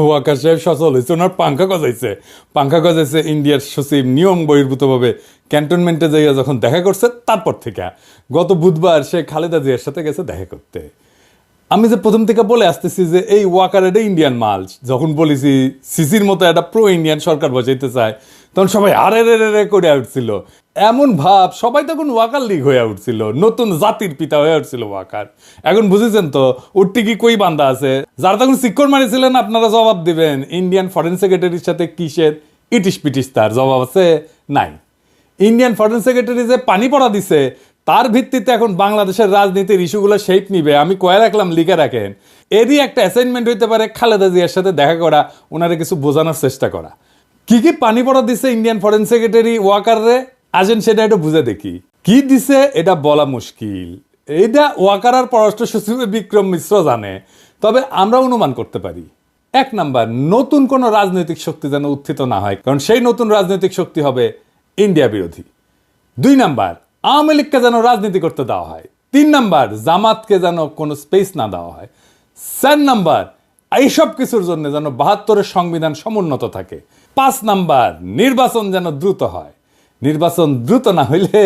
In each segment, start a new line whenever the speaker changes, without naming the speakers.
ওয়াকার সাহেব সচল হয়েছে, ওনার পাঙ্খা গজাইছে ইন্ডিয়ার সচিব নিয়ম বহির্ভূতভাবে ক্যান্টনমেন্টে যাইয়া যখন দেখা করছে, তারপর থেকে গত বুধবার সে খালেদা জিয়ার সাথে গেছে দেখা করতে। আমি যে প্রথম থেকে বলে আসতেছি যে এই ওয়াকার এটা ইন্ডিয়ান মাল, যখন বলেছি সিসির মতো একটা প্রো ইন্ডিয়ান সরকার বসাইতে চায়, তখন সবাই আরে রে রে করে উঠছিল। এমন ভাব সবাই তখন ওয়াকার লীগ হয়ে উঠছিল, নতুন জাতির পিতা হয়ে উঠছিল ওয়াকার। এখন বুঝেছেন তো উঠটি কি কই বান্ধা আছে, যারা তখন সিক্কর মারিছিলেন আপনারা জবাব দিবেন ইন্ডিয়ান ফরেন সেক্রেটারির সাথে কিসের ইটিস পিটিস, তার জবাব আছে নাই। ইন্ডিয়ান ফরেন সেক্রেটারি যে পানি পড়া দিছে তার ভিত্তিতে এখন বাংলাদেশের রাজনীতির ইস্যুগুলো শেপ নিবে, আমি কয়ে রাখলাম, লিখে রাখেন। এরই একটা অ্যাসাইনমেন্ট হইতে পারে খালেদা জিয়ার সাথে দেখা করা, ওনারা কিছু বোঝানোর চেষ্টা করা। কি কি পানি পড়া দিছে ইন্ডিয়ান ফরেন সেক্রেটারি ওয়াকার রে, আসেন সেটা একটু বুঝে দেখি। কি দিছে এটা বলা মুশকিল, এইটা ওয়াকার আর পররাষ্ট্র সচিব বিক্রম মিশ্র জানে, তবে আমরা অনুমান করতে পারি। 1 নাম্বার, নতুন কোন রাজনৈতিক শক্তি যেন উত্থিত না হয়, কারণ সেই নতুন রাজনৈতিক শক্তি হবে ইন্ডিয়া বিরোধী। 2 নাম্বার, আওয়ামী লীগকে যেন রাজনীতি করতে দেওয়া হয়। 3 নাম্বার, জামাতকে যেন কোনো স্পেস না দেওয়া হয়। 4 নাম্বার, এইসব কিছুর জন্য যেন 72-এর সংবিধান সমুন্নত থাকে। 5 নাম্বার, নির্বাচন যেন দ্রুত হয়। নির্বাচন দ্রুত না হইলে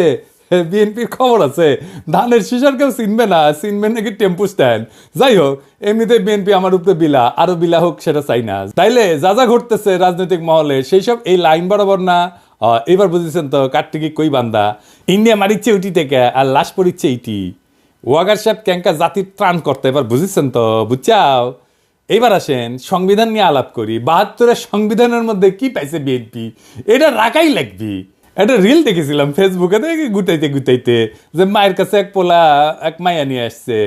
বিএনপির খবর আছে ধানের শিশার কেউ চিনবে না, চিনবে নাকি টেম্পু স্ট্যান্ড। যাই হোক, এমনিতে বিএনপি আমার উপরে বিলা, আরো বিলা হোক, সেটা চাই না। তাইলে যা যা ঘটতেছে রাজনৈতিক মহলে সেই সব এই লাইন বরাবর না। এবার বুঝেছেন তো কাটটিকি কই বান্দা, ইন্ডিয়া মারিচ্ছে উটি থেকে আর লাশ পড়িচ্ছে ইটি। ওয়াকার সাহেব ক্যাঙ্কা জাতির ত্রাণ করতে, এবার বুঝেছেন তো, বুঝছাও। এইবার আসেন সংবিধান নিয়ে আলাপ করি। 72-এর সংবিধানের মধ্যে কি পাইছে বিএনপি, এটা রাখাই লাগবি। একটা রিল দেখেছিলাম ফেসবুকে, দেখি গুটাইতে গুটাইতে যে মায়ের কাছে এক পোলা এক মাইয়া নিয়ে আসছে,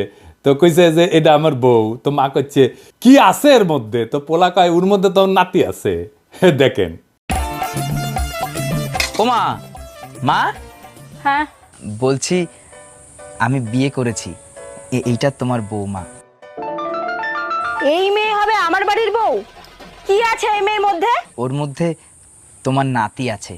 তো কইছে যে এটা আমার বউ। তো মা কইছে কি আছে এর মধ্যে, তো পোলা কয় ওর মধ্যে তো নাতি আছে। দেখেন।
ওমা, মা,
হ্যাঁ
বলছি আমি বিয়ে করেছি, এইটা তোমার বৌমা।
এই মেয়ে হবে আমার বাড়ির বউ? কি আছে এই মেয়ের মধ্যে?
ওর মধ্যে তোমার নাতি আছে।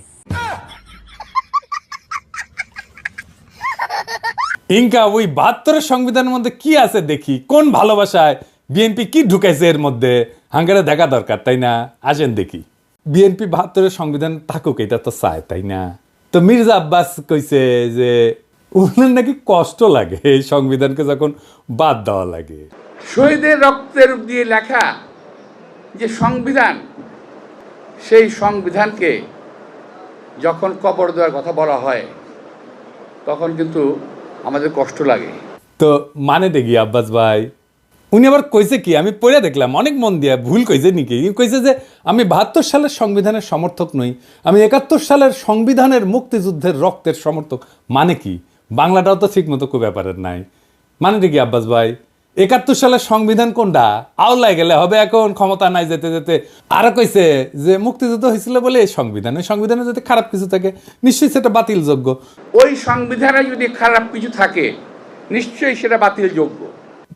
ইনকা ওই 72-এর সংবিধানের মধ্যে কি আছে দেখি, কোন ভালোবাসায় বিএনপি কি ঢুকাইছে এর মধ্যে, হাঙ্গারে দেখা দরকার, তাই না? আসেন দেখি। বিএনপি 72-এর সংবিধান থাকুক, এটা তো চায়, তাই না? তো মির্জা আব্বাস কইছে যে ওনার নাকি কষ্ট লাগে এই সংবিধানকে যখন বাদ দেওয়া লাগে।
শহীদের রক্তের দিয়ে লেখা যে সংবিধান, সেই সংবিধানকে যখন কবর দেওয়ার কথা বলা হয় তখন কিন্তু আমাদের কষ্ট লাগে।
তো মানে দেখি আব্বাস ভাই, উনি আবার কইছে কি, আমি পড়ে দেখলাম অনেক মন দিয়া, ভুল কইছে নাকি? কইছে যে আমি 72 সালের সংবিধানের সমর্থক নই, আমি 71 সালের সংবিধানের মুক্তিযুদ্ধের রক্তের সমর্থক। মানে কি, বাংলাটাও তো ঠিক মতো কো ব্যাপারের নাই। মানে দেখি আব্বাস ভাই, 71 সালের সংবিধান কোনটা? আওলায় গেলে হবে, এখন ক্ষমতা নাই যেতে যেতে। আরো কইছে যে মুক্তিযুদ্ধ হয়েছিল বলে এই সংবিধানে যদি খারাপ কিছু থাকে নিশ্চয়ই সেটা বাতিলযোগ্য।
ওই সংবিধানে যদি খারাপ কিছু থাকে নিশ্চয়ই সেটা বাতিলযোগ্য।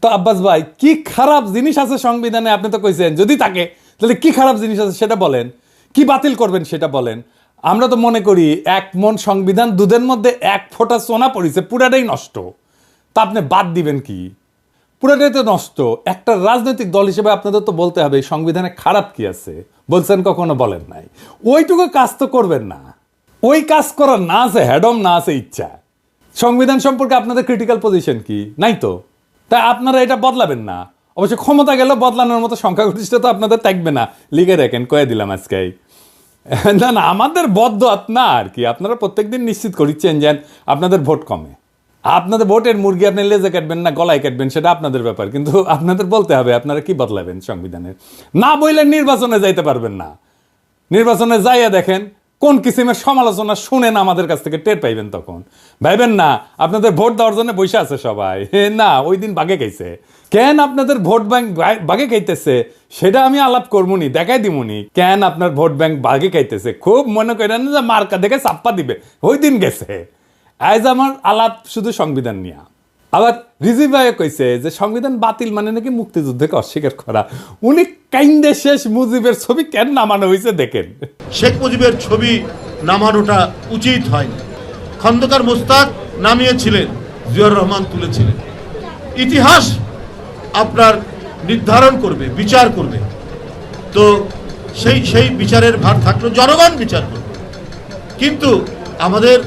তো আব্বাস ভাই, কি খারাপ জিনিস আছে সংবিধানে? আপনি তো কইছেন যদি থাকে, তাহলে কি খারাপ জিনিস আছে সেটা বলেন, কি বাতিল করবেন সেটা বলেন। আমরা তো মনে করি 1 মণ সংবিধান, দুধের মধ্যে 1 ফোঁটা সোনা পড়েছে, পুরাটাই নষ্ট। তা আপনি বাদ দিবেন কি? পুরাটাই তো নষ্ট। একটা রাজনৈতিক দল হিসেবে আপনাদের তো বলতে হবে সংবিধানে খারাপ কি আছে। বলছেন কখনো? বলেন নাই। ওইটুকু কাজ তো করবেন না। ওই কাজ করার না আছে হ্যাডম, না আছে ইচ্ছা। সংবিধান সম্পর্কে আপনাদের ক্রিটিক্যাল পজিশন কি? নাই তো। তাই আপনারা এটা বদলাবেন না। অবশ্য ক্ষমতা গেলে বদলানোর মতো সংখ্যাগরিষ্ঠতা আপনাদের থাকবে না, লিখে রাখেন, কয়ে দিলাম আজকে। না না, আমাদের বদ্ধ না আর কি। আপনারা প্রত্যেকদিন নিশ্চিত করিচ্ছেন যে আপনাদের ভোট কমে। আপনাদের ভোটের মুরগি আপনি লেজে কাটবেন না গলায় কাটবেন সেটা আপনাদের ব্যাপার, কিন্তু আপনাদের বলতে হবে আপনারা কি বদলাবেন সংবিধানের। না বললে নির্বাচনে যাইতে পারবেন না। নির্বাচনে যাইয়া দেখেন কোন কিসিমের সমালোচনা শুনেন আমাদের কাছ থেকে টের পাইবেন, তখন ভাইবেন না আপনাদের ভোট দেওয়ার জন্য বসে আছে সবাই। না, ওই দিন বাগে খাইছে। কেন আপনাদের ভোট ব্যাংক বাগে খাইতেছে সেটা আমি আলাপ করবনি, দেখাই দিমুনি কেন আপনার ভোট ব্যাংক বাগে খাইতেছে। খুব মনে করেন যে মার্কা দেখে চাপ্পা দিবে, ওই দিন গেছে। আজ আমার আলাপ শুধু সংবিধান নিয়ে। আবার রিজি ভাই কইছে যে সংবিধান বাতিল মানে নাকি মুক্তিযুদ্ধকে অস্বীকার করা। উনি কাইন্দে শেষ মুজিবের ছবি কেন নামানো হয়েছে দেখেন।
শেখ মুজিবের ছবি নামানোটা উচিত হয়নি। খন্দকার মোস্তাক নামিয়েছিলেন, জিয়াউর রহমান তুলেছিলেন। ইতিহাস আপনার নির্ধারণ করবে, বিচার করবে তো সেই বিচারের ভার থাকলো, জনগণ বিচার করবে। কিন্তু আমাদের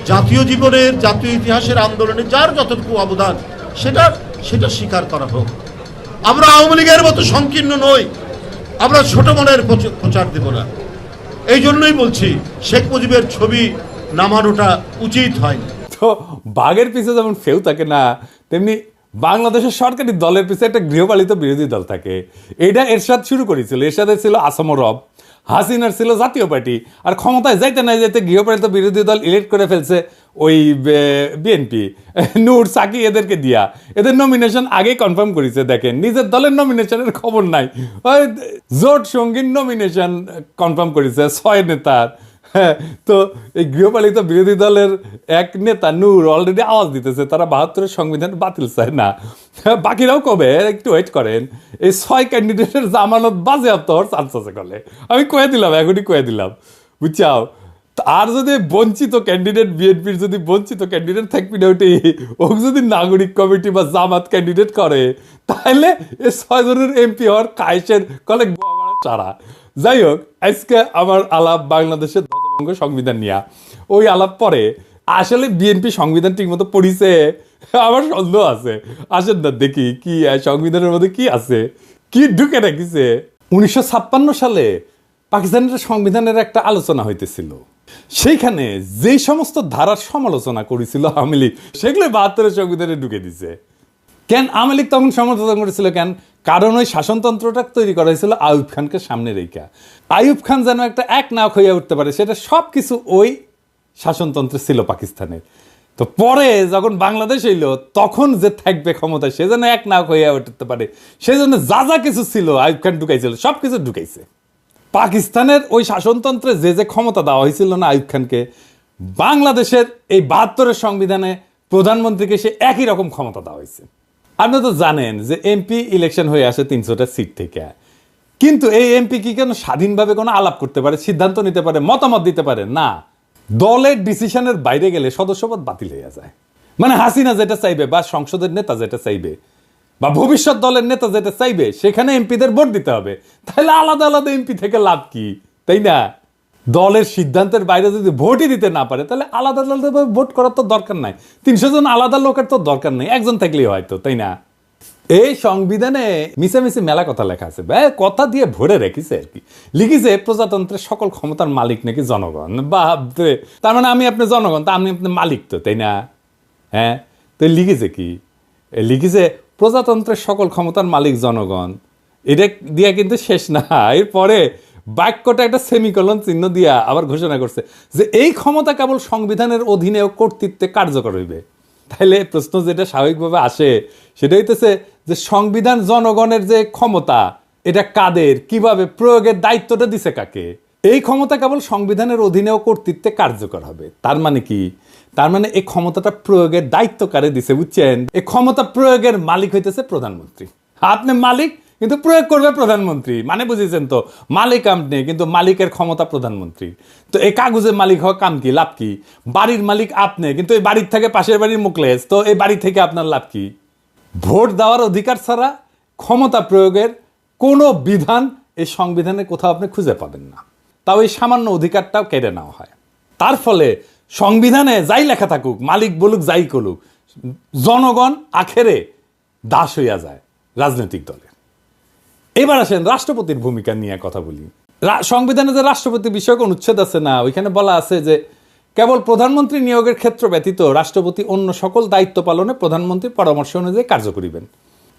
জাতীয় জীবনের, জাতীয় ইতিহাসের আন্দোলনে যার যতটুকু অবদান সেটা স্বীকার করা হোক। আমরা আওয়ামী লীগের মতো সংকীর্ণ নই, আমরা ছোট মনের প্রচার দেব না। এই জন্যই বলছি শেখ মুজিবের ছবি নামানোটা উচিত হয়নি।
তো বাঘের পিছে যেমন ফেউ থাকে না, তেমনি বাংলাদেশের সরকারি দলের পিছে একটা গৃহপালিত বিরোধী দল থাকে। এটা এরশাদ শুরু করেছিল। এরশাদের ছিল আসাম রব, হাসিনার ছিল জাতীয় পার্টি, আর ক্ষমতায় যাইতে না যাইতে গৃহপালিত বিরোধী দল ইলেক্ট করে ফেলছে ওই বিএনপি, নূর সাকি এদেরকে দিয়া। এদের নমিনেশন আগেই কনফার্ম করেছে। দেখেন, নিজের দলের নমিনেশনের খবর নাই, ওই জোট সঙ্গীর নমিনেশন কনফার্ম করেছে 6 নেতার। হ্যাঁ, তো এই গৃহপালিত বিরোধী দলের এক নেতা নূর অলরেডি আওয়াজ দিতেছে তারা 72-এর সংবিধান বাতিল চায় না। বাকিরাও কবে একটু ওয়েট করেন, এই 6 ক্যান্ডিডেটের জামানত বাজেয়াপ্ত হওয়ার চান্স আছে কলে। আমি কয়ে দিলাম, এখনই কয়ে দিলাম, বুঝছাও। আর যদি বঞ্চিত ক্যান্ডিডেট, বিএনপির যদি বঞ্চিত ক্যান্ডিডেট থাকবি না, ওটি ও যদি নাগরিক কমিটি বা জামাত ক্যান্ডিডেট করে, তাহলে এই 6 জনের এমপি হওয়ার কায়েসের কলে চারা। যাই হোক, আজকে আমার আলাপ বাংলাদেশের ধ্বজভঙ্গ সংবিধান নিয়ে। ওই আলাপ পরে আসলে বিএনপি সংবিধান ঠিক মতো পড়িছে আমার সন্দেহ আছে। আসেন না দেখি কি সংবিধানের মধ্যে কি আছে, কি ঢুকে রাখিছে। 1956 সালে পাকিস্তানের সংবিধানের একটা আলোচনা হইতেছিল। সেইখানে যেই সমস্ত ধারার সমালোচনা করেছিল আওয়ামী লীগ, সেগুলো 72-এর সংবিধানে ঢুকে দিছে। কেন আওয়ামী লীগ তখন সমর্থন করেছিল? কেন? কারণ ওই শাসনতন্ত্রটা তৈরি করা হয়েছিল আইয়ুব খানকে সামনে রেখা। আইয়ুব খান যেন একটা এক নাক হইয়া উঠতে পারে, সেটা সব কিছু ওই শাসনতন্ত্রে ছিল পাকিস্তানের। তো পরে যখন বাংলাদেশ হইলো, তখন যে থাকবে ক্ষমতায়, সে যেন এক নাক হইয়া উঠতে পারে, সেই জন্য যা যা কিছু ছিল আইয়ুব খান ঢুকাইছিল, সব কিছু ঢুকাইছে। পাকিস্তানের ওই শাসনতন্ত্রে যে ক্ষমতা দেওয়া হয়েছিল না আইয়ুব খানকে, বাংলাদেশের এই 72-এর সংবিধানে প্রধানমন্ত্রীকে সে একই রকম ক্ষমতা দেওয়া হয়েছে। আপনি তো জানেন যে এমপি ইলেকশন হয়ে আসে 300টা সিট থেকে, কিন্তু এই এমপি কি কেন স্বাধীনভাবে কোনো আলাপ করতে পারে, সিদ্ধান্ত নিতে পারে, মতামত দিতে পারে না? দলের ডিসিশনের বাইরে গেলে সদস্যপদ বাতিল হয়ে যায়। মানে হাসিনা যেটা চাইবে, বা সংসদের নেতা যেটা চাইবে, বা ভবিষ্যৎ দলের নেতা যেটা চাইবে, সেখানে এমপিদের ভোট দিতে হবে। তাহলে আলাদা আলাদা এমপি থেকে লাভ কি, তাই না? দলের সিদ্ধান্তের বাইরে যদি ভোটই দিতে না পারে, তাহলে আলাদা আলাদাভাবে ভোট করার তো দরকার নাই। 300 জন আলাদা লোকের তো দরকার নেই, একজন থাকলেই হয়তো, তাই না? এই সংবিধানে মিশামিশি মেলা কথা লেখা আছে, কথা দিয়ে ভরে রেখেছে আর কি। লিখেছে প্রজাতন্ত্রের সকল ক্ষমতার মালিক নাকি জনগণ। বাপরে, তার মানে আমি আপনি জনগণ, তা আমি আপনি মালিক তো, তাই না? হ্যাঁ, তো লিখেছে কি? লিখেছে প্রজাতন্ত্রের সকল ক্ষমতার মালিক জনগণ। এটা দিয়া কিন্তু শেষ না, এরপরে বাক্যটা একটা সেমিকলন চিহ্ন দিয়া আবার ঘোষণা করছে যে এই ক্ষমতা কেবল সংবিধানের অধীনে ও কর্তৃত্বে কার্যকর হইবে। তাহলে প্রশ্ন যেটা স্বাভাবিকভাবে আসে সেটা হইতেছে যে সংবিধান জনগণের যে ক্ষমতা, এটা কাদের, কিভাবে প্রয়োগের দায়িত্বটা দিছে কাকে? এই ক্ষমতা কেবল সংবিধানের অধীনে ও কর্তৃত্বে কার্যকর হবে। তার মানে কি? তার মানে এই ক্ষমতাটা প্রয়োগের দায়িত্ব কারে দিছে, বুঝছেন? এই ক্ষমতা প্রয়োগের মালিক হইতেছে প্রধানমন্ত্রী। আপনি মালিক, কিন্তু প্রয়োগ করবে প্রধানমন্ত্রী। মানে বুঝেছেন তো, মালিক আপনি, কিন্তু মালিকের ক্ষমতা প্রধানমন্ত্রী। তো এই কাগজের মালিক হওয়া কাম কি, লাভ কি? বাড়ির মালিক আপনি, কিন্তু এই বাড়ির থেকে পাশের বাড়ির মুখলেস, তো এই বাড়ি থেকে আপনার লাভ কি? ভোট দেওয়ার অধিকার ছাড়া ক্ষমতা প্রয়োগের কোনো বিধান এই সংবিধানে কোথাও আপনি খুঁজে পাবেন না। তাও এই সামান্য অধিকারটাও কেড়ে নেওয়া হয়। তার ফলে সংবিধানে যাই লেখা থাকুক, মালিক বলুক যাই করুক, জনগণ আখেরে দাস হইয়া যায় রাজনৈতিক দলের। এবার আসেন রাষ্ট্রপতির ভূমিকা নিয়ে কথা বলি। সংবিধানে যে রাষ্ট্রপতি বিষয়ক অনুচ্ছেদ আছে না, ওইখানে বলা আছে যে কেবল প্রধানমন্ত্রী নিয়োগের ক্ষেত্র ব্যতীত রাষ্ট্রপতি অন্য সকল দায়িত্ব পালনে প্রধানমন্ত্রীর পরামর্শ অনুযায়ী কার্য করিবেন।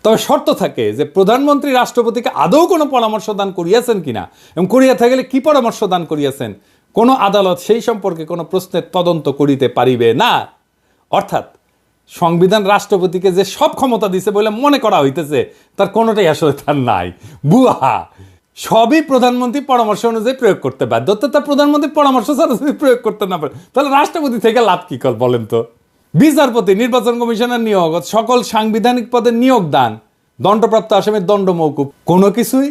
তবে শর্ত থাকে যে প্রধানমন্ত্রী রাষ্ট্রপতিকে আদৌ কোনো পরামর্শ দান করিয়াছেন কিনা, এবং করিয়া থাকলে কি পরামর্শ দান করিয়াছেন, কোনো আদালত সেই সম্পর্কে কোনো প্রশ্নের তদন্ত করিতে পারিবে না। অর্থাৎ সংবিধান রাষ্ট্রপতিকে যে সব ক্ষমতা দিছে বলে মনে করা হইতেছে, তার কোনোটাই আসলে তার নাই, বুয়া। সবই প্রধানমন্ত্রী পরামর্শ অনুযায়ী প্রয়োগ করতে বাধ্য। তা প্রধানমন্ত্রী পরামর্শ ছাড়া যদি প্রয়োগ করতে না পারে, তাহলে রাষ্ট্রপতি থেকে লাভ কি কর বলেন তো? বিচারপতি, নির্বাচন কমিশনের নিয়োগ, সকল সাংবিধানিক পদে নিয়োগ দান, দণ্ডপ্রাপ্ত আসামির দণ্ড মওকুফ, কোনো কিছুই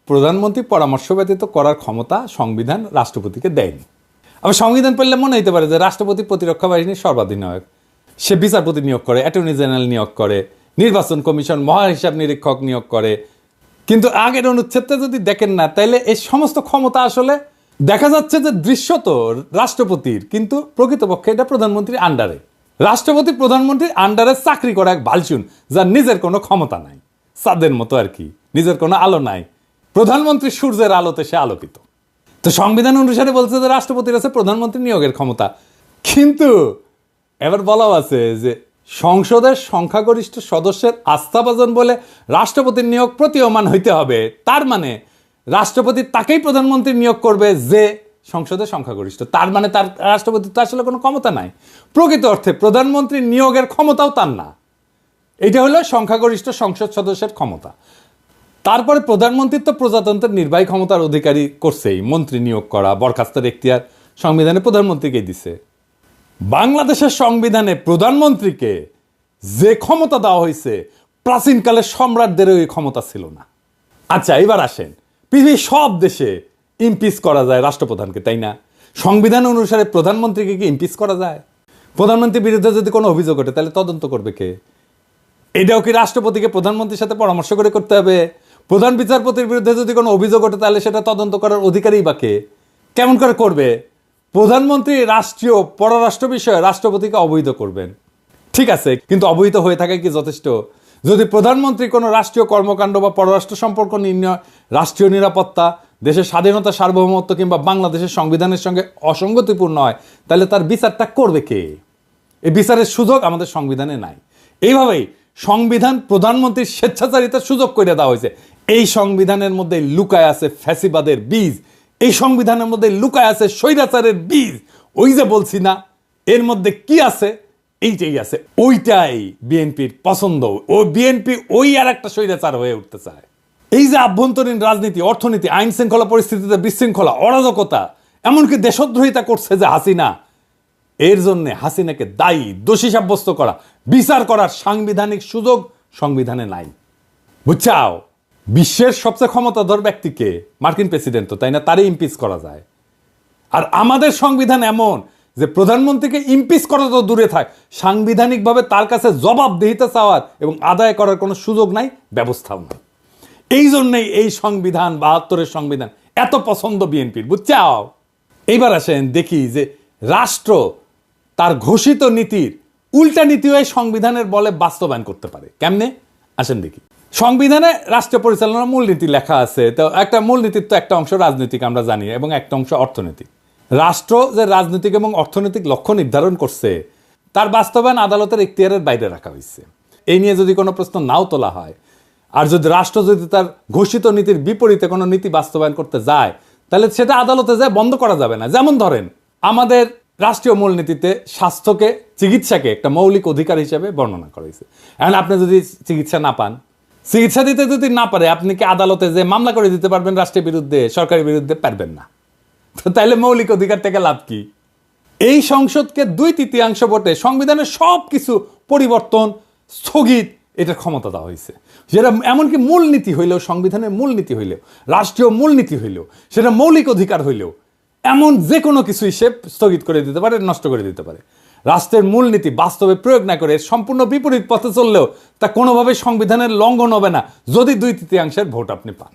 প্রধানমন্ত্রী পরামর্শ ব্যতীত করার ক্ষমতা সংবিধান রাষ্ট্রপতিকে দেয়নি। আবার সংবিধান পড়লে মনে হইতে পারে যে রাষ্ট্রপতি প্রতিরক্ষা বাহিনীর সর্বাধিনায়ক, সে বিচারপতি নিয়োগ করে, অ্যাটর্নি জেনারেল নিয়োগ করে, নির্বাচন কমিশন মহাহিসাব নিরীক্ষক নিয়োগ করে, কিন্তু আগের অনুচ্ছেদটা যদি দেখেন না, তাইলে এই সমস্ত ক্ষমতা আসলে দেখা যাচ্ছে যে দৃশ্যত রাষ্ট্রপতির, কিন্তু প্রকৃতপক্ষে এটা প্রধানমন্ত্রীর আন্ডারে। রাষ্ট্রপতি প্রধানমন্ত্রীর আন্ডারে চাকরি করা এক ভালচুন, যার নিজের কোনো ক্ষমতা নাই, চাঁদের মতো আর কি, নিজের কোনো আলো নাই। প্রধানমন্ত্রী সূর্যের আলোতে সে আলোকিত। তো সংবিধান অনুসারে বলছে যে রাষ্ট্রপতির আছে প্রধানমন্ত্রী নিয়োগের ক্ষমতা, কিন্তু এবার বলাও আছে যে সংসদের সংখ্যাগরিষ্ঠ সদস্যের আস্থাভাজন বলে রাষ্ট্রপতির নিয়োগ প্রতীয়মান হইতে হবে। তার মানে রাষ্ট্রপতি তাকেই প্রধানমন্ত্রী নিয়োগ করবে যে সংসদের সংখ্যাগরিষ্ঠ। তার মানে তার রাষ্ট্রপতির তো আসলে কোনো ক্ষমতা নাই। প্রকৃত অর্থে প্রধানমন্ত্রী নিয়োগের ক্ষমতাও তার না। এটা হলো সংখ্যাগরিষ্ঠ সংসদ সদস্যের ক্ষমতা। তারপরে প্রধানমন্ত্রী তো প্রজাতন্ত্রের নির্বাহী ক্ষমতার অধিকারী করছেই, মন্ত্রী নিয়োগ করা, বরখাস্তের এখতিয়ার সংবিধানে প্রধানমন্ত্রীকে দিছে। বাংলাদেশের সংবিধানে প্রধানমন্ত্রীকে যে ক্ষমতা দেওয়া হয়েছে, প্রাচীনকালের সম্রাটদেরও এই ক্ষমতা ছিল না। আচ্ছা, এবার আসেন, পৃথিবীর সব দেশে ইমপিচ করা যায় রাষ্ট্রপ্রধানকে, তাই না? সংবিধান অনুসারে প্রধানমন্ত্রীকে কি ইমপিচ করা যায়? প্রধানমন্ত্রীর বিরুদ্ধে যদি কোনো অভিযোগ ওঠে, তাহলে তদন্ত করবে কে? এটাও কি রাষ্ট্রপতিকে প্রধানমন্ত্রীর সাথে পরামর্শ করে করতে হবে? প্রধান বিচারপতির বিরুদ্ধে যদি কোনো অভিযোগ ওঠে, তাহলে সেটা তদন্ত করার অধিকারী বা কে? কেমন করে করবে? প্রধানমন্ত্রী রাষ্ট্রীয় পররাষ্ট্র বিষয়ে রাষ্ট্রপতিকে অবহিত করবেন, ঠিক আছে, কিন্তু অবহিত হয়ে থাকা কি যথেষ্ট? যদি প্রধানমন্ত্রী কোনো রাষ্ট্রীয় কর্মকাণ্ড বা পররাষ্ট্র সম্পর্ক নির্ণয়, রাষ্ট্রীয় নিরাপত্তা, দেশের স্বাধীনতা, সার্বভৌমত্ব কিংবা বাংলাদেশের সংবিধানের সঙ্গে অসঙ্গতিপূর্ণ হয়, তাহলে তার বিচারটা করবে কে? এই বিচারের সুযোগ আমাদের সংবিধানে নাই। এইভাবেই সংবিধান প্রধানমন্ত্রীর স্বেচ্ছাচারিতার সুযোগ করে দেওয়া হয়েছে। এই সংবিধানের মধ্যে লুকায় আছে ফ্যাসিবাদের বীজ, এই সংবিধানের মধ্যে লুকায় আছে স্বৈরাচারের বীজ। ওই যে বলছি না, এর মধ্যে কি আছে? এইটাই আছে, ওইটাই বিএনপির পছন্দ। ও বিএনপি ওই আর একটা স্বৈরাচার হয়ে উঠতে চায়। এই যে আভ্যন্তরীণ রাজনীতি, অর্থনীতি, আইন শৃঙ্খলা পরিস্থিতিতে বিশৃঙ্খলা, অরাজকতা, এমনকি দেশদ্রোহিতা করছে যে হাসিনা, এর জন্য হাসিনাকে দায়ী, দোষী সাব্যস্ত করা, বিচার করার সাংবিধানিক সুযোগ সংবিধানে নাই। বুঝছাও? বিশ্বের সবচেয়ে ক্ষমতাধর ব্যক্তিকে, মার্কিন প্রেসিডেন্ট তো, তাই না, তারই ইমপিচ করা যায়। আর আমাদের সংবিধান এমন যে প্রধানমন্ত্রীকে ইমপিচ করা তো দূরে থাক, সাংবিধানিকভাবে তার কাছে জবাবদিহিতা চাওয়ার এবং আদায় করার কোনো সুযোগ নাই, ব্যবস্থাও নাই। এই জন্যই এই সংবিধান, ৭২-এর সংবিধান এত পছন্দ বিএনপির। বুঝছাও? এইবার আসেন দেখি যে রাষ্ট্র তার ঘোষিত নীতির উল্টা নীতিও এই সংবিধানের বলে বাস্তবায়ন করতে পারে। কেমনে? আসেন দেখি। সংবিধানে রাষ্ট্র পরিচালনার মূলনীতি লেখা আছে। তো একটা মূলনীতির তো একটা অংশ রাজনৈতিক, আমরা জানি, এবং একটা অংশ অর্থনৈতিক। রাষ্ট্র যে রাজনৈতিক এবং অর্থনৈতিক লক্ষ্য নির্ধারণ করছে, তার বাস্তবায়ন আদালতের এখতিয়ারের বাইরে রাখা হয়েছে। এই নিয়ে যদি কোনো প্রশ্ন নাও তোলা হয়, আর যদি রাষ্ট্র যদি তার ঘোষিত নীতির বিপরীতে কোনো নীতি বাস্তবায়ন করতে যায়, তাহলে সেটা আদালতে যায় বন্ধ করা যাবে না। যেমন ধরেন, আমাদের রাষ্ট্রীয় মূলনীতিতে স্বাস্থ্যকে, চিকিৎসাকে একটা মৌলিক অধিকার হিসেবে বর্ণনা করা হয়েছে। এখন আপনি যদি চিকিৎসা না পান, চিকিৎসা দিতে যদি না পারে, আপনি কি আদালতে যে মামলা করে দিতে পারবেন রাষ্ট্রের বিরুদ্ধে, সরকারের বিরুদ্ধে? পারবেন না। তো তাইলে মৌলিক অধিকার থেকে লাভ কি? এই সংসদকে 2/3 ভোটে সংবিধানের সব কিছু পরিবর্তন, স্থগিত, এটার ক্ষমতা দেওয়া হয়েছে। যেটা এমনকি মূলনীতি হইলেও, সংবিধানের মূলনীতি হইলেও, রাষ্ট্রীয় মূলনীতি হইলেও, সেটা মৌলিক অধিকার হইলেও, এমন যে কোনো কিছুই সে স্থগিত করে দিতে পারে, নষ্ট করে দিতে পারে। রাষ্ট্রের মূলনীতি বাস্তবে প্রয়োগ না করে সম্পূর্ণ বিপরীত পথে চললেও তা কোনোভাবে সংবিধানের লঙ্ঘন হবে না, যদি 2/3 ভোট আপনি পান।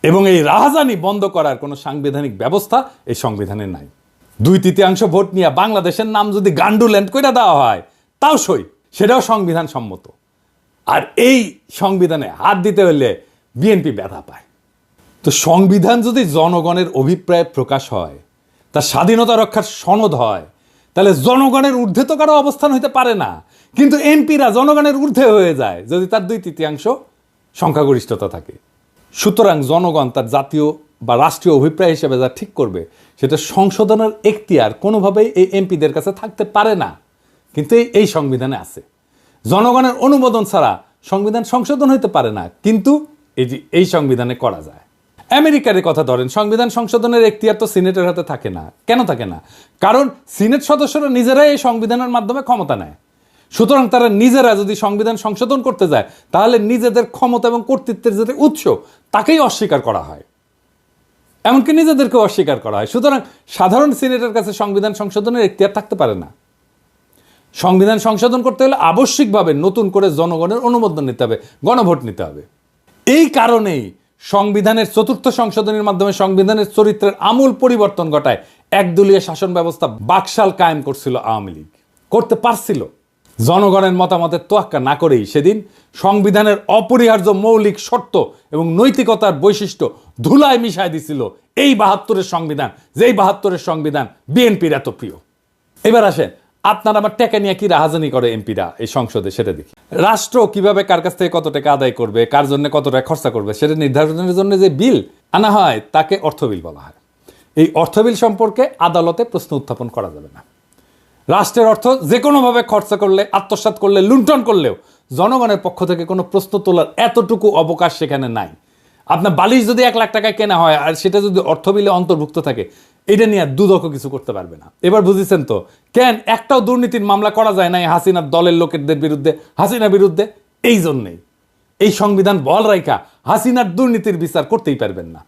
এবং এই রাহাজানি বন্ধ করার কোনো সাংবিধানিক ব্যবস্থা এই সংবিধানে নাই। 2/3 ভোট নিয়ে বাংলাদেশের নাম যদি গান্ডুল্যান্ড করে দেওয়া হয়, তাও সই, সেটাও সংবিধান সম্মত। আর এই সংবিধানে হাত দিতে হলে বিএনপি ব্যথা পায়। তো সংবিধান যদি জনগণের অভিপ্রায় প্রকাশ হয়, তার স্বাধীনতা রক্ষার সনদ হয়, তাহলে জনগণের ঊর্ধ্বে তো কারো অবস্থান হইতে পারে না। কিন্তু এমপিরা জনগণের ঊর্ধ্বে হয়ে যায় যদি তার 2/3 সংখ্যাগরিষ্ঠতা থাকে। সুতরাং জনগণ তার জাতীয় বা রাষ্ট্রীয় অভিপ্রায় হিসেবে যা ঠিক করবে, সেটা সংশোধনের এখতিয়ার কোনোভাবেই এই এমপিদের কাছে থাকতে পারে না। কিন্তু এই সংবিধানে আছে। জনগণের অনুমোদন ছাড়া সংবিধান সংশোধন হইতে পারে না, কিন্তু এই সংবিধানে করা যায়। আমেরিকার কথা ধরেন, সংবিধান সংশোধনের এখতিয়ার তো সিনেটের হাতে থাকে না। কেন থাকে না? কারণ সিনেট সদস্যরা নিজেরাই এই সংবিধানের মাধ্যমে ক্ষমতা নেয়। সুতরাং তারা নিজেরা যদি সংবিধান সংশোধন করতে যায়, তাহলে নিজেদের ক্ষমতা এবং কর্তৃত্বের যে উৎস, তাকেই অস্বীকার করা হয়, এমনকি নিজেদেরকেও অস্বীকার করা হয়। সুতরাং সাধারণ সিনেটের কাছে সংবিধান সংশোধনের এখতিয়ার থাকতে পারে না। সংবিধান সংশোধন করতে হলে আবশ্যিকভাবে নতুন করে জনগণের অনুমোদন নিতে হবে, গণভোট নিতে হবে। এই কারণেই সংবিধানের ৪র্থ সংশোধনীর মাধ্যমে সংবিধানের চরিত্রের আমূল পরিবর্তন ঘটায় একদলীয় শাসন ব্যবস্থা বাকশাল কায়েম করছিল আওয়ামী লীগ, করতে পারছিল। জনগণের মতামতের তোয়াক্কা না করেই সেদিন সংবিধানের অপরিহার্য মৌলিক শর্ত এবং নৈতিকতার বৈশিষ্ট্য ধুলায় মিশায় দিছিল এই ৭২-এর সংবিধান, যেই ৭২-এর সংবিধান বিএনপির এত প্রিয়। এবার আসেন, আপনারা আবার টাকা নিয়ে কি রাহাজানি করে এমপিরা এই সংসদে, সেটা দেখি। রাষ্ট্র কিভাবে কার কাছ থেকে কত টাকা আদায় করবে, কার জন্য কত টাকা খরচা করবে, সেটা নির্ধারণের জন্য যে বিল আনা হয় তাকে অর্থ বিল বলা হয়। এই অর্থ বিল সম্পর্কে আদালতে প্রশ্ন উত্থাপন করা যাবে না। রাষ্ট্রের অর্থ যে কোনোভাবে খরচা করলে, আত্মসাৎ করলে, লুণ্ঠন করলেও জনগণের পক্ষ থেকে কোনো প্রশ্ন তোলার এতটুকু অবকাশ সেখানে নাই। আপনার বালিশ যদি ১ লাখ টাকায় কেনা হয় আর সেটা যদি অর্থ বিলে অন্তর্ভুক্ত থাকে, এটা নিয়ে দুদকও কিছু করতে পারবে না। এবার বুঝেছেন তো কেন একটাও দুর্নীতির মামলা করা যায় নাই হাসিনার দলের লোকেদের বিরুদ্ধে, হাসিনার বিরুদ্ধে? এই জন্যেই এই সংবিধান বল রাইখা হাসিনার দুর্নীতির বিচার করতেই পারবেন না।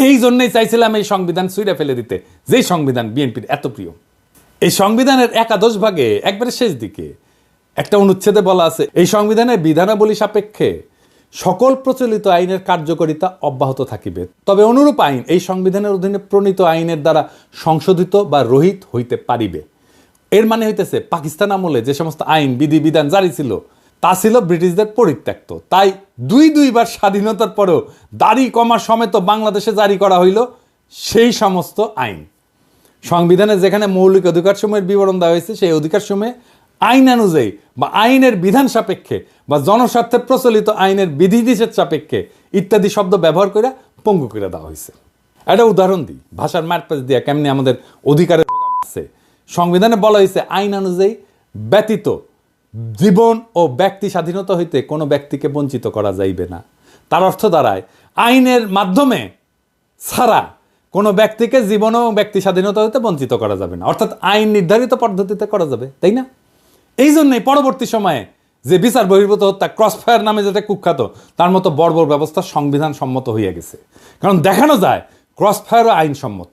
এই জন্যই চাইছিলাম এই সংবিধান ছুঁড়ে ফেলে দিতে, যেই সংবিধান বিএনপির এত প্রিয়। এই সংবিধানের ১১ ভাগে একবারে শেষ দিকে একটা অনুচ্ছেদে বলা আছে, এই সংবিধানের বিধানাবলী সাপেক্ষে সকল প্রচলিত আইনের কার্যকারিতা অব্যাহত থাকিবে, তবে অনুরূপ আইন এই সংবিধানের অধীনে প্রণীত আইনের দ্বারা সংশোধিত বা রহিত হইতে পারিবে। এর মানে হইতেছে পাকিস্তান আমলে যে সমস্ত আইন বিধিবিধান জারি ছিল তা ছিল ব্রিটিশদের পরিত্যক্ত, তাই দুইবার স্বাধীনতার পরেও দাড়ি কমা সমেত বাংলাদেশে জারি করা হইল সেই সমস্ত আইন। সংবিধানে যেখানে মৌলিক অধিকারসমূহের বিবরণ দেওয়া হয়েছে, সেই অধিকারসমূহে আইন অনুযায়ী বা আইনের বিধান সাপেক্ষে বা জনস্বার্থে প্রচলিত আইনের বিধিনিষেধ সাপেক্ষে ইত্যাদি শব্দ ব্যবহার করে পঙ্গু করে দেওয়া হয়েছে। একটা উদাহরণ দিই, ভাষার মারপ্যাচ দিয়া কেমনি আমাদের অধিকারের আছে। সংবিধানে বলা হয়েছে আইন অনুযায়ী ব্যতীত জীবন ও ব্যক্তি স্বাধীনতা হইতে কোনো ব্যক্তিকে বঞ্চিত করা যাইবে না। তার অর্থ দাঁড়ায় আইনের মাধ্যমে ছাড়া কোনো ব্যক্তিকে জীবন ও ব্যক্তি স্বাধীনতা হইতে বঞ্চিত করা যাবে না, অর্থাৎ আইন নির্ধারিত পদ্ধতিতে করা যাবে, তাই না? এই জন্যই পরবর্তী সময়ে যে বিচার বহির্ভূত হত্যা, ক্রসফায়ার নামে যেটা কুখ্যাত, তার মতো বর্বর ব্যবস্থা সংবিধান সম্মত হইয়া গেছে। কারণ দেখানো যায় ক্রসফায়ারও আইনসম্মত।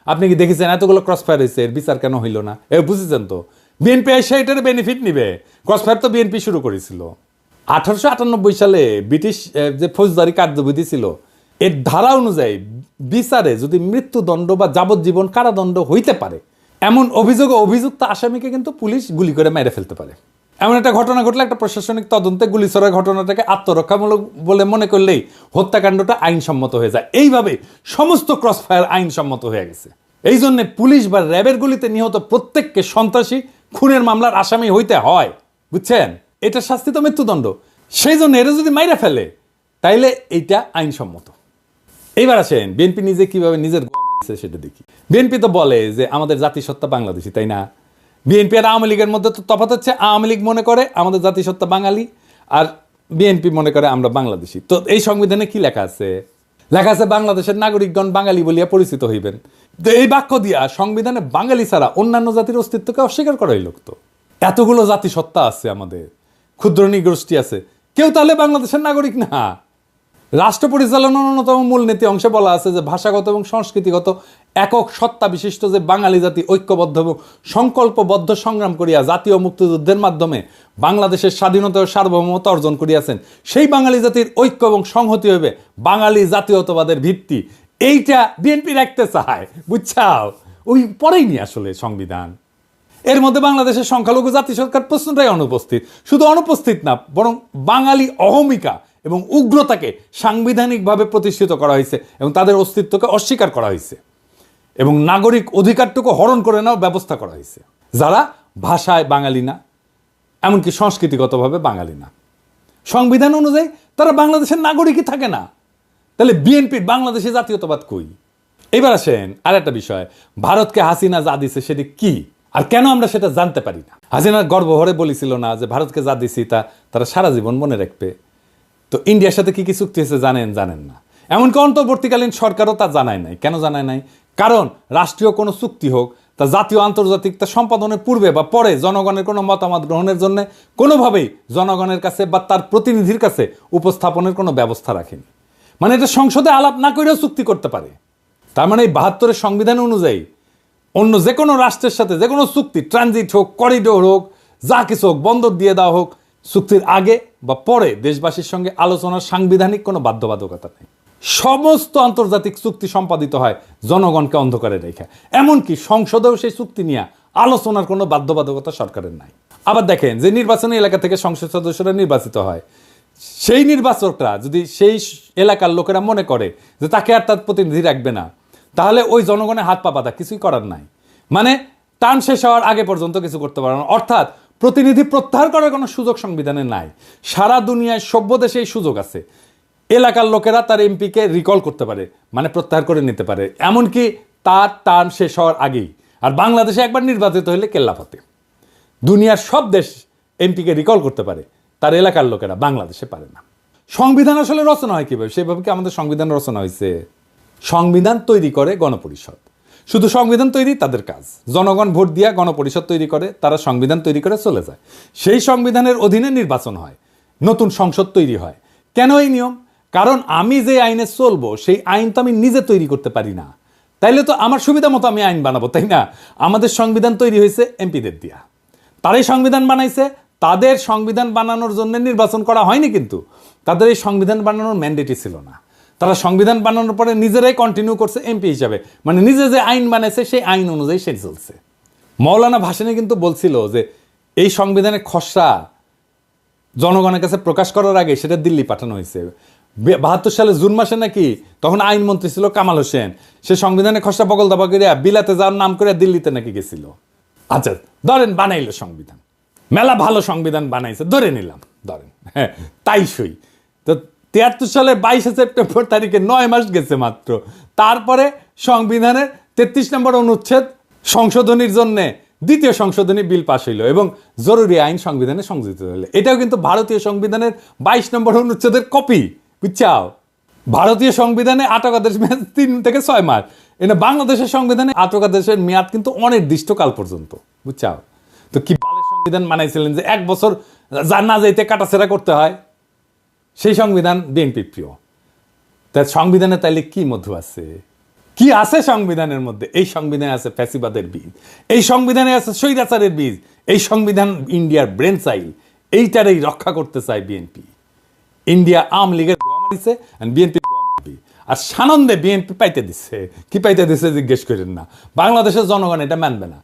আপনি কি দেখেছেন এতগুলো ক্রসফায়ার হয়েছে, এর বিচার কেন হইল না? বুঝেছেন তো বিএনপি এসে এটার বেনিফিট নিবে। ক্রসফায়ার তো বিএনপি শুরু করেছিল। 1898 সালে ব্রিটিশ যে ফৌজদারি কার্যবিধি ছিল, এর ধারা অনুযায়ী বিচারে যদি মৃত্যুদণ্ড বা যাবজ্জীবন কারাদণ্ড হইতে পারে এমন অভিযোগ, অভিযুক্ত আসামিকে কিন্তু পুলিশ গুলি করে মেরে ফেলতে পারে। এমন একটা ঘটনা ঘটলে একটা প্রশাসনিক তদন্তে গুলি ছড়ার ঘটনাটাকে আত্মরক্ষামূলক বলে মনে করলেই হত্যাকাণ্ডটা আইনসম্মত হয়ে যায়। এইভাবে সমস্ত ক্রসফায়ার আইনসম্মত হয়ে গেছে। এই জন্য পুলিশ বা র্যাবের গুলিতে নিহত প্রত্যেককে সন্ত্রাসী, খুনের মামলার আসামি হইতে হয়, বুঝছেন? এটা শাস্তি তো মৃত্যুদণ্ড। সেই জন্য এরা যদি মাইরা ফেলে তাইলে এইটা আইনসম্মত। এইবার আসেন বিএনপি নিজে কিভাবে নিজের সেটা দেখি। বিএনপি তো বলে যে আমাদের জাতিসত্তা বাংলাদেশি, তাই না? বিএনপি আর আওয়ামী লীগের মধ্যে তো তফাৎ হচ্ছে, আওয়ামী লীগ মনে করে আমাদের জাতিসত্তা বাঙালি আর বিএনপি মনে করে আমরা বাংলাদেশি। তো এই সংবিধানে কি লেখা আছে? লেখা আছে বাংলাদেশের নাগরিকগণ বাঙালি বলিয়া পরিচিত হইবেন। তো এই বাক্য দিয়া সংবিধানে বাঙালি ছাড়া অন্যান্য জাতির অস্তিত্বকে অস্বীকার করা হইল। তো এতগুলো জাতিসত্তা আছে, আমাদের ক্ষুদ্র নৃগোষ্ঠী আছে, কেউ তাহলে বাংলাদেশের নাগরিক না? রাষ্ট্র পরিচালনার অন্যতম মূলনীতি অংশে বলা আছে যে ভাষাগত এবং সংস্কৃতিগত একক সত্তা বিশিষ্ট যে বাঙালি জাতি ঐক্যবদ্ধ এবং সংকল্পবদ্ধ সংগ্রাম করিয়া জাতীয় মুক্তিযুদ্ধের মাধ্যমে বাংলাদেশের স্বাধীনতা ও সার্বভৌমত্ব অর্জন করিয়াছেন, সেই বাঙালি জাতির ঐক্য এবং সংহতি হইবে বাঙালি জাতীয়তাবাদের ভিত্তি। এইটা বিএনপি রাখতে চায়, বুঝছাও? ওই পরেই নি আসলে সংবিধান। এর মধ্যে বাংলাদেশের সংখ্যালঘু জাতি সরকার প্রশ্নটাই অনুপস্থিত। শুধু অনুপস্থিত না, বরং বাঙালি অহমিকা এবং উগ্রতাকে সাংবিধানিকভাবে প্রতিষ্ঠিত করা হয়েছে এবং তাদের অস্তিত্বকে অস্বীকার করা হয়েছে এবং নাগরিক অধিকারটুকু হরণ করে নেওয়ার ব্যবস্থা করা হয়েছে, যারা ভাষায় বাঙালি না, এমনকি সংস্কৃতিগতভাবে বাঙালি না। সংবিধান অনুযায়ী তারা বাংলাদেশের নাগরিকই থাকে না। তাহলে বিএনপির বাংলাদেশি জাতীয়তাবাদ কই? এবার আসেন আর একটা বিষয়, ভারতকে হাসিনা যা দিছে সেটি কি আর কেন আমরা সেটা জানতে পারি না? হাসিনার গর্বভরে বলেছিল না যে ভারতকে যা দিছি তা তারা সারা জীবন মনে রাখবে। তো ইন্ডিয়ার সাথে কি কি চুক্তি হয়েছে জানেন না। এমনকি অন্তর্বর্তীকালীন সরকারও তা জানায় নাই। কেন জানায় নাই? কারণ রাষ্ট্রীয় কোনো চুক্তি হোক তা জাতীয় আন্তর্জাতিক তা সম্পাদনের পূর্বে বা পরে জনগণের কোনো মতামত গ্রহণের জন্য কোনোভাবেই জনগণের কাছে বা তার প্রতিনিধির কাছে উপস্থাপনের কোনো ব্যবস্থা রাখেনি। মানে এটা সংসদে আলাপ না করেও চুক্তি করতে পারে। তার মানে এই ৭২-এর সংবিধান অনুযায়ী অন্য যে কোনো রাষ্ট্রের সাথে যে কোনো চুক্তি, ট্রানজিট হোক, করিডোর হোক, যা কিছু হোক, বন্দর দিয়ে দেওয়া হোক, চুক্তির আগে বা পরে দেশবাসীর সঙ্গে আলোচনার সাংবিধানিক কোনো বাধ্যবাধকতা নেই। সমস্ত আন্তর্জাতিক চুক্তি সম্পাদিত হয় জনগণকে অন্ধকারে রেখে। এমনকি সংসদেও সেই চুক্তি নিয়ে আলোচনার কোনো বাধ্যবাধকতা সরকারের নাই। আবার দেখেন যে নির্বাচনী এলাকা থেকে সংসদ সদস্যরা নির্বাচিত হয়, সেই নির্বাচকরা যদি সেই এলাকার লোকেরা মনে করে যে তাকে আর তার প্রতিনিধি রাখবে না, তাহলে ওই জনগণের হাত পা বাঁধা, কিছুই করার নাই। মানে টার্ম শেষ হওয়ার আগে পর্যন্ত কিছু করতে পারে না। অর্থাৎ প্রতিনিধি প্রত্যাহার করার কোনো সুযোগ সংবিধানে নাই। সারা দুনিয়ায় সভ্য দেশে এই সুযোগ আছে। এলাকার লোকেরা তার এমপিকে রিকল করতে পারে, মানে প্রত্যাহার করে নিতে পারে, এমনকি তার টার্ম শেষ হওয়ার আগেই। আর বাংলাদেশে একবার নির্বাচিত হলে কেল্লাফতে। দুনিয়ার সব দেশ এমপিকে রিকল করতে পারে, তার এলাকার লোকেরা, বাংলাদেশে পারে না। সংবিধান আসলে রচনা হয় কীভাবে? সেভাবে কি আমাদের সংবিধান রচনা হয়েছে? সংবিধান তৈরি করে গণপরিষদ। শুধু সংবিধান তৈরি তাদের কাজ। জনগণ ভোট দিয়া গণপরিষদ তৈরি করে, তারা সংবিধান তৈরি করে চলে যায়। সেই সংবিধানের অধীনে নির্বাচন হয়, নতুন সংসদ তৈরি হয়। কেন এই নিয়ম? কারণ আমি যে আইনে চলবো সেই আইন তো আমি নিজে তৈরি করতে পারি না। তাইলে তো আমার সুবিধা মতো আমি আইন বানাবো, তাই না? আমাদের সংবিধান তৈরি হয়েছে এমপিদের দিয়া। তারাই সংবিধান বানাইছে। তাদের সংবিধান বানানোর জন্য নির্বাচন করা হয়নি, কিন্তু তাদের এই সংবিধান বানানোর ম্যান্ডেটই ছিল না। তারা সংবিধান বানানোর পরে নিজেরাই কন্টিনিউ করছে এমপি হিসাবে, মানে নিজে যে আইন বানাইছে সেই আইন অনুযায়ী সে চলছে। মৌলানা ভাসানী কিন্তু বলছিল যে এই সংবিধানের খসড়া জনগণের কাছে প্রকাশ করার আগে সেটা দিল্লি পাঠানো হয়েছে। 72 সালে জুন মাসে নাকি, তখন আইনমন্ত্রী ছিল কামাল হোসেন, সে সংবিধানের খসড়া বগল দাবা করিয়া বিলাতে যাওয়ার নাম করে দিল্লিতে নাকি গেছিল। আচ্ছা ধরেন বানাইলো সংবিধান, মেলা ভালো সংবিধান বানাইছে, ধরে নিলাম, ধরেন হ্যাঁ তাই সই। তো 73 সালের 22 সেপ্টেম্বর তারিখে 9 মাস গেছে মাত্র। তারপরে সংবিধানের 33 নম্বর অনুচ্ছেদ সংশোধনীর জন্যে দ্বিতীয় সংশোধনী বিল পাশ হইল এবং জরুরি আইন সংবিধানে সংযোজিত হইল। এটাও কিন্তু ভারতীয় সংবিধানের 22 নম্বর অনুচ্ছেদের কপি, বুঝছাও? ভারতীয় সংবিধানে আটকাদেশ মেয়াদ 3 থেকে 6 মাস। এনে বাংলাদেশের সংবিধানে আটকাদেশের মেয়াদ কিন্তু অনির্দিষ্ট কাল পর্যন্ত, বুঝছাও? তো কি বালের সংবিধান বানাইছিলেন যে 1 বছর না যাইতে কাটাছেড়া করতে হয়? সেই সংবিধান বিএনপির প্রিয়। তার সংবিধানে তাইলে কি মধু আছে? কি আছে সংবিধানের মধ্যে? এই সংবিধানে আছে ফ্যাসিবাদের বীজ, এই সংবিধানে আছে স্বৈরাচারের বীজ। এই সংবিধান ইন্ডিয়ার ব্রেন চাইল, এইটারই রক্ষা করতে চায় বিএনপি। ইন্ডিয়া আওয়ামী লীগের গোয়া মারিছে আর বিএনপি গোয়া মারবি। আর সানন্দে বিএনপি পাইতে দিচ্ছে। কি পাইতে দিচ্ছে জিজ্ঞেস করেন না। বাংলাদেশের জনগণ এটা মানবে না।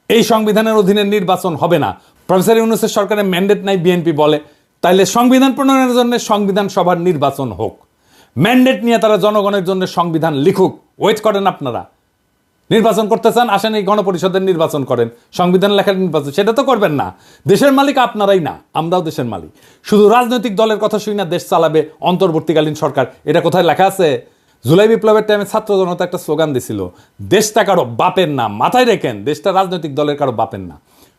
এই সংবিধানের অধীনে নির্বাচন হবে না। প্রফেসর ইউনূসের সরকারের ম্যান্ডেট নাই, বিএনপি বলে। তাইলে সংবিধান প্রণয়নের জন্য সংবিধান সভার নির্বাচন হোক। ম্যান্ডেট নিয়ে তারা জনগণের জন্য সংবিধান লিখুক। ওয়েট করেন আপনারা। নির্বাচন করতে চান, আসেন এই গণপরিষদের নির্বাচন করেন। সংবিধান লেখার নির্বাচন সেটা তো করবেন না। দেশের মালিক আপনারাই না, আমরাও দেশের মালিক। শুধু রাজনৈতিক দলের কথা শুই না দেশ চালাবে অন্তর্বর্তীকালীন সরকার, এটা কোথায় লেখা আছে? জুলাই বিপ্লবের টাইমে ছাত্র জনতা একটা স্লোগান দিছিল, দেশটা কারো বাপের না। মাথায় রেখেন, দেশটা রাজনৈতিক দলের কারো বাপের না।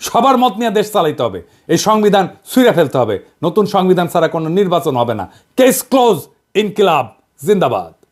সবার মত নিয়ে দেশ চালাইতে হবে। এই সংবিধান ছুঁড়ে ফেলতে হবে। নতুন সংবিধান ছাড়া কোনো নির্বাচন হবে না। Case close. ইনকিলাব জিন্দাবাদ।